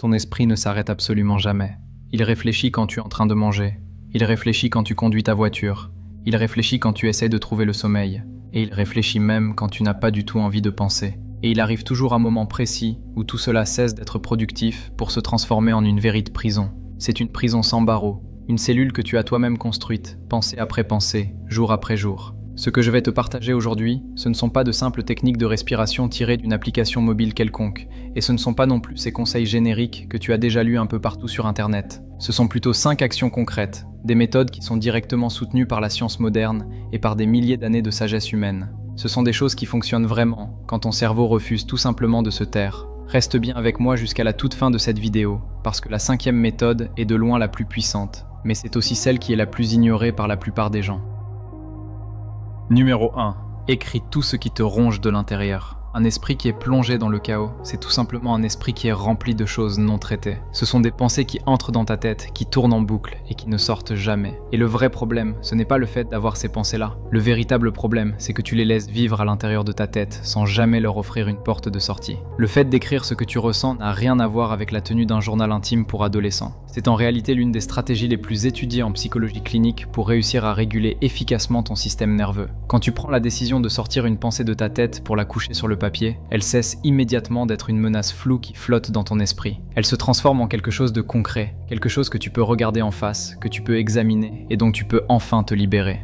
Ton esprit ne s'arrête absolument jamais. Il réfléchit quand tu es en train de manger. Il réfléchit quand tu conduis ta voiture. Il réfléchit quand tu essaies de trouver le sommeil. Et il réfléchit même quand tu n'as pas du tout envie de penser. Et il arrive toujours un moment précis où tout cela cesse d'être productif pour se transformer en une véritable prison. C'est une prison sans barreaux, une cellule que tu as toi-même construite, pensée après pensée, jour après jour. Ce que je vais te partager aujourd'hui, ce ne sont pas de simples techniques de respiration tirées d'une application mobile quelconque, et ce ne sont pas non plus ces conseils génériques que tu as déjà lus un peu partout sur Internet. Ce sont plutôt 5 actions concrètes, des méthodes qui sont directement soutenues par la science moderne et par des milliers d'années de sagesse humaine. Ce sont des choses qui fonctionnent vraiment quand ton cerveau refuse tout simplement de se taire. Reste bien avec moi jusqu'à la toute fin de cette vidéo, parce que la 5e méthode est de loin la plus puissante, mais c'est aussi celle qui est la plus ignorée par la plupart des gens. Numéro 1. Écris tout ce qui te ronge de l'intérieur. Un esprit qui est plongé dans le chaos, c'est tout simplement un esprit qui est rempli de choses non traitées. Ce sont des pensées qui entrent dans ta tête, qui tournent en boucle et qui ne sortent jamais. Et le vrai problème, ce n'est pas le fait d'avoir ces pensées-là. Le véritable problème, c'est que tu les laisses vivre à l'intérieur de ta tête sans jamais leur offrir une porte de sortie. Le fait d'écrire ce que tu ressens n'a rien à voir avec la tenue d'un journal intime pour adolescents. C'est en réalité l'une des stratégies les plus étudiées en psychologie clinique pour réussir à réguler efficacement ton système nerveux. Quand tu prends la décision de sortir une pensée de ta tête pour la coucher sur le papier, elle cesse immédiatement d'être une menace floue qui flotte dans ton esprit. Elle se transforme en quelque chose de concret, quelque chose que tu peux regarder en face, que tu peux examiner et dont tu peux enfin te libérer.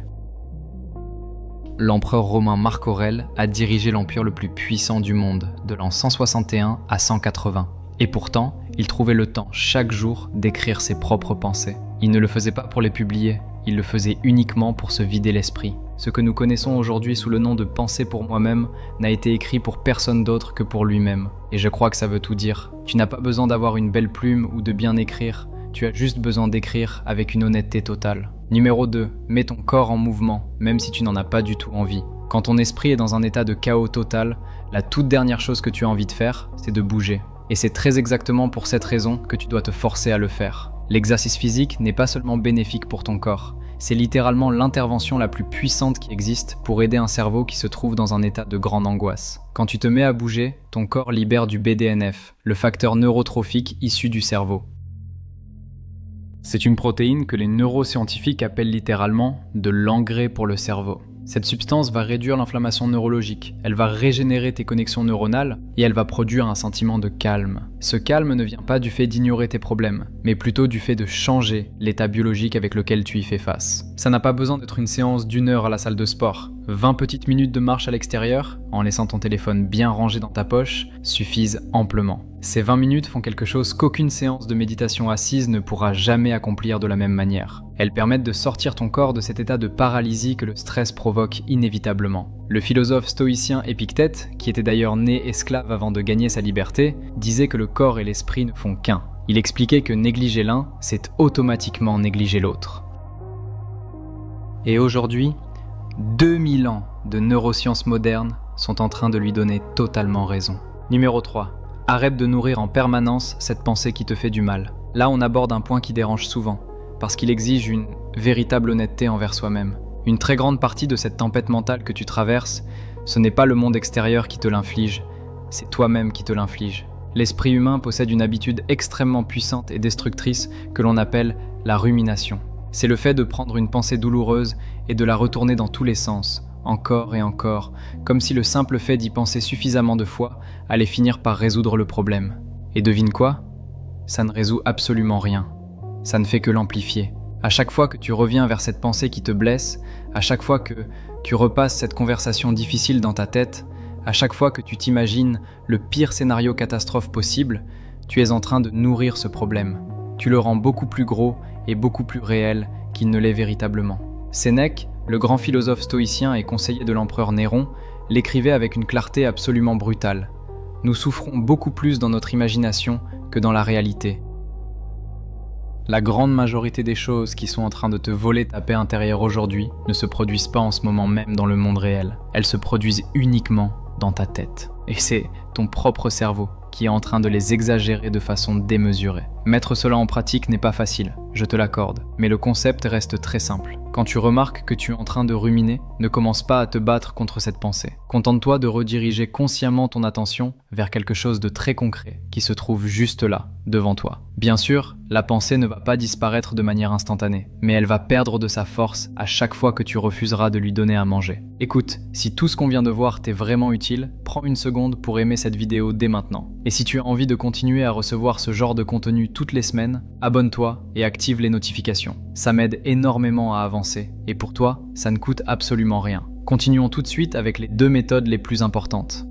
L'empereur romain Marc Aurèle a dirigé l'empire le plus puissant du monde, de l'an 161 à 180. Et pourtant, il trouvait le temps chaque jour d'écrire ses propres pensées. Il ne le faisait pas pour les publier, il le faisait uniquement pour se vider l'esprit. Ce que nous connaissons aujourd'hui sous le nom de « penser pour moi-même » n'a été écrit pour personne d'autre que pour lui-même. Et je crois que ça veut tout dire. Tu n'as pas besoin d'avoir une belle plume ou de bien écrire, tu as juste besoin d'écrire avec une honnêteté totale. Numéro 2. Mets ton corps en mouvement, même si tu n'en as pas du tout envie. Quand ton esprit est dans un état de chaos total, la toute dernière chose que tu as envie de faire, c'est de bouger. Et c'est très exactement pour cette raison que tu dois te forcer à le faire. L'exercice physique n'est pas seulement bénéfique pour ton corps, c'est littéralement l'intervention la plus puissante qui existe pour aider un cerveau qui se trouve dans un état de grande angoisse. Quand tu te mets à bouger, ton corps libère du BDNF, le facteur neurotrophique issu du cerveau. C'est une protéine que les neuroscientifiques appellent littéralement de l'engrais pour le cerveau. Cette substance va réduire l'inflammation neurologique, elle va régénérer tes connexions neuronales et elle va produire un sentiment de calme. Ce calme ne vient pas du fait d'ignorer tes problèmes, mais plutôt du fait de changer l'état biologique avec lequel tu y fais face. Ça n'a pas besoin d'être une séance d'1 heure à la salle de sport. 20 petites minutes de marche à l'extérieur, en laissant ton téléphone bien rangé dans ta poche, suffisent amplement. Ces 20 minutes font quelque chose qu'aucune séance de méditation assise ne pourra jamais accomplir de la même manière. Elles permettent de sortir ton corps de cet état de paralysie que le stress provoque inévitablement. Le philosophe stoïcien Épictète, qui était d'ailleurs né esclave avant de gagner sa liberté, disait que le corps et l'esprit ne font qu'un. Il expliquait que négliger l'un, c'est automatiquement négliger l'autre. Et aujourd'hui, 2000 ans de neurosciences modernes sont en train de lui donner totalement raison. Numéro 3. Arrête de nourrir en permanence cette pensée qui te fait du mal. Là, on aborde un point qui dérange souvent, parce qu'il exige une véritable honnêteté envers soi-même. Une très grande partie de cette tempête mentale que tu traverses, ce n'est pas le monde extérieur qui te l'inflige, c'est toi-même qui te l'inflige. L'esprit humain possède une habitude extrêmement puissante et destructrice que l'on appelle la rumination. C'est le fait de prendre une pensée douloureuse et de la retourner dans tous les sens, encore et encore, comme si le simple fait d'y penser suffisamment de fois allait finir par résoudre le problème. Et devine quoi ? Ça ne résout absolument rien. Ça ne fait que l'amplifier. À chaque fois que tu reviens vers cette pensée qui te blesse, à chaque fois que tu repasses cette conversation difficile dans ta tête, à chaque fois que tu t'imagines le pire scénario catastrophe possible, tu es en train de nourrir ce problème. Tu le rends beaucoup plus gros et beaucoup plus réel qu'il ne l'est véritablement. Sénèque, le grand philosophe stoïcien et conseiller de l'empereur Néron, l'écrivait avec une clarté absolument brutale. Nous souffrons beaucoup plus dans notre imagination que dans la réalité. La grande majorité des choses qui sont en train de te voler ta paix intérieure aujourd'hui ne se produisent pas en ce moment même dans le monde réel. Elles se produisent uniquement dans ta tête. Et c'est ton propre cerveau qui est en train de les exagérer de façon démesurée. Mettre cela en pratique n'est pas facile. je te l'accorde, mais le concept reste très simple. Quand tu remarques que tu es en train de ruminer, ne commence pas à te battre contre cette pensée. Contente-toi de rediriger consciemment ton attention vers quelque chose de très concret qui se trouve juste là, devant toi. Bien sûr, la pensée ne va pas disparaître de manière instantanée, mais elle va perdre de sa force à chaque fois que tu refuseras de lui donner à manger. Écoute, si tout ce qu'on vient de voir t'est vraiment utile, prends une seconde pour aimer cette vidéo dès maintenant. Et si tu as envie de continuer à recevoir ce genre de contenu toutes les semaines, abonne-toi et active les notifications. Ça m'aide énormément à avancer, et pour toi, ça ne coûte absolument rien. Continuons tout de suite avec les 2 méthodes les plus importantes.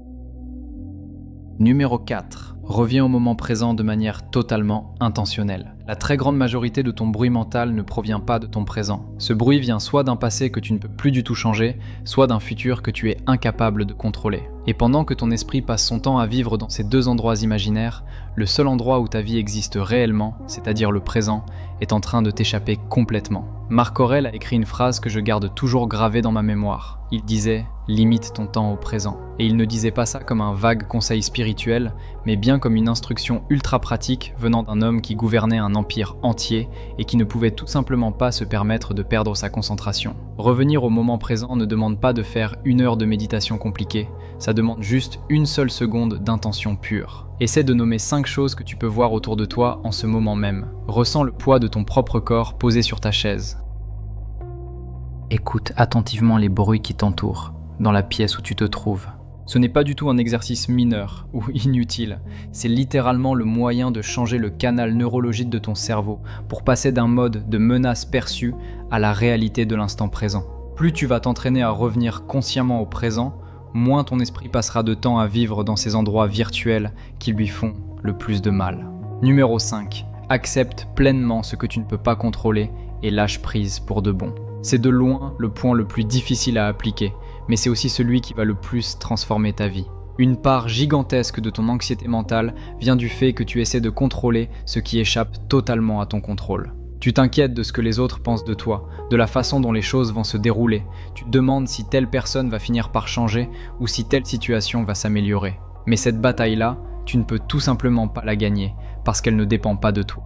Numéro 4. Reviens au moment présent de manière totalement intentionnelle. La très grande majorité de ton bruit mental ne provient pas de ton présent. Ce bruit vient soit d'un passé que tu ne peux plus du tout changer, soit d'un futur que tu es incapable de contrôler. Et pendant que ton esprit passe son temps à vivre dans ces 2 endroits imaginaires, le seul endroit où ta vie existe réellement, c'est-à-dire le présent, est en train de t'échapper complètement. Marc Aurèle a écrit une phrase que je garde toujours gravée dans ma mémoire. Il disait « Limite ton temps au présent ». Et il ne disait pas ça comme un vague conseil spirituel, mais bien comme une instruction ultra pratique venant d'un homme qui gouvernait un empire entier et qui ne pouvait tout simplement pas se permettre de perdre sa concentration. Revenir au moment présent ne demande pas de faire 1 heure de méditation compliquée, ça demande juste 1 seule seconde d'intention pure. Essaie de nommer 5 choses que tu peux voir autour de toi en ce moment même. Ressens le poids de ton propre corps posé sur ta chaise. Écoute attentivement les bruits qui t'entourent, dans la pièce où tu te trouves. Ce n'est pas du tout un exercice mineur ou inutile, c'est littéralement le moyen de changer le canal neurologique de ton cerveau pour passer d'un mode de menace perçue à la réalité de l'instant présent. Plus tu vas t'entraîner à revenir consciemment au présent, moins ton esprit passera de temps à vivre dans ces endroits virtuels qui lui font le plus de mal. Numéro 5. Accepte pleinement ce que tu ne peux pas contrôler et lâche prise pour de bon. C'est de loin le point le plus difficile à appliquer, mais c'est aussi celui qui va le plus transformer ta vie. Une part gigantesque de ton anxiété mentale vient du fait que tu essaies de contrôler ce qui échappe totalement à ton contrôle. Tu t'inquiètes de ce que les autres pensent de toi, de la façon dont les choses vont se dérouler. Tu te demandes si telle personne va finir par changer ou si telle situation va s'améliorer. Mais cette bataille-là, tu ne peux tout simplement pas la gagner parce qu'elle ne dépend pas de toi.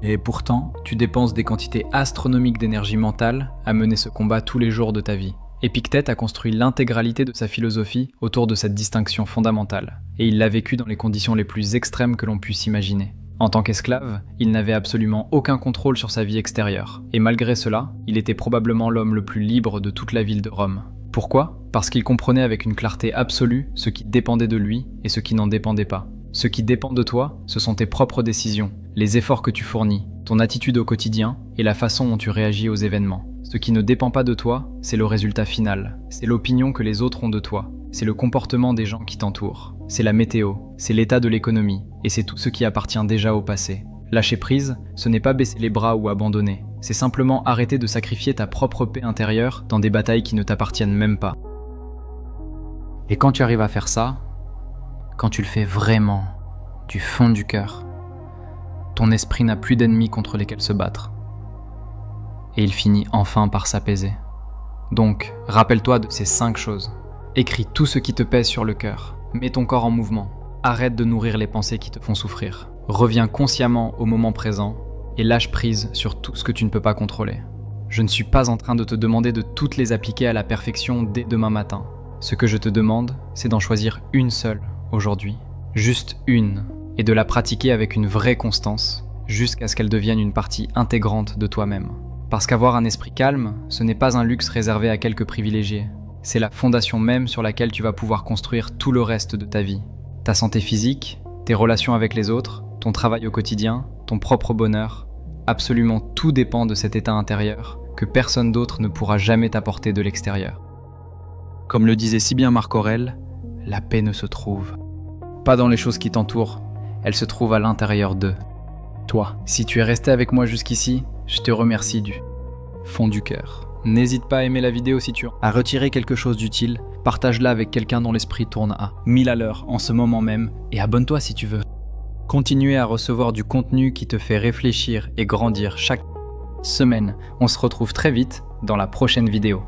Et pourtant, tu dépenses des quantités astronomiques d'énergie mentale à mener ce combat tous les jours de ta vie. Épictète a construit l'intégralité de sa philosophie autour de cette distinction fondamentale, et il l'a vécu dans les conditions les plus extrêmes que l'on puisse imaginer. En tant qu'esclave, il n'avait absolument aucun contrôle sur sa vie extérieure, et malgré cela, il était probablement l'homme le plus libre de toute la ville de Rome. Pourquoi ? Parce qu'il comprenait avec une clarté absolue ce qui dépendait de lui et ce qui n'en dépendait pas. Ce qui dépend de toi, ce sont tes propres décisions, les efforts que tu fournis, ton attitude au quotidien et la façon dont tu réagis aux événements. Ce qui ne dépend pas de toi, c'est le résultat final. C'est l'opinion que les autres ont de toi. C'est le comportement des gens qui t'entourent. C'est la météo, c'est l'état de l'économie, et c'est tout ce qui appartient déjà au passé. Lâcher prise, ce n'est pas baisser les bras ou abandonner. C'est simplement arrêter de sacrifier ta propre paix intérieure dans des batailles qui ne t'appartiennent même pas. Et quand tu arrives à faire ça, quand tu le fais vraiment, du fond du cœur, ton esprit n'a plus d'ennemis contre lesquels se battre. Et il finit enfin par s'apaiser. Donc, rappelle-toi de ces 5 choses. Écris tout ce qui te pèse sur le cœur. Mets ton corps en mouvement. Arrête de nourrir les pensées qui te font souffrir. Reviens consciemment au moment présent et lâche prise sur tout ce que tu ne peux pas contrôler. Je ne suis pas en train de te demander de toutes les appliquer à la perfection dès demain matin. Ce que je te demande, c'est d'en choisir une seule aujourd'hui. Juste une. Et de la pratiquer avec une vraie constance, jusqu'à ce qu'elle devienne une partie intégrante de toi-même. Parce qu'avoir un esprit calme, ce n'est pas un luxe réservé à quelques privilégiés. C'est la fondation même sur laquelle tu vas pouvoir construire tout le reste de ta vie. Ta santé physique, tes relations avec les autres, ton travail au quotidien, ton propre bonheur. Absolument tout dépend de cet état intérieur que personne d'autre ne pourra jamais t'apporter de l'extérieur. Comme le disait si bien Marc Aurèle, la paix ne se trouve pas dans les choses qui t'entourent, elle se trouve à l'intérieur d'eux. Toi, si tu es resté avec moi jusqu'ici, je te remercie du fond du cœur. N'hésite pas à aimer la vidéo si tu as retiré quelque chose d'utile, partage-la avec quelqu'un dont l'esprit tourne à 1000 à l'heure en ce moment même, et abonne-toi si tu veux. Continuez à recevoir du contenu qui te fait réfléchir et grandir chaque semaine. On se retrouve très vite dans la prochaine vidéo.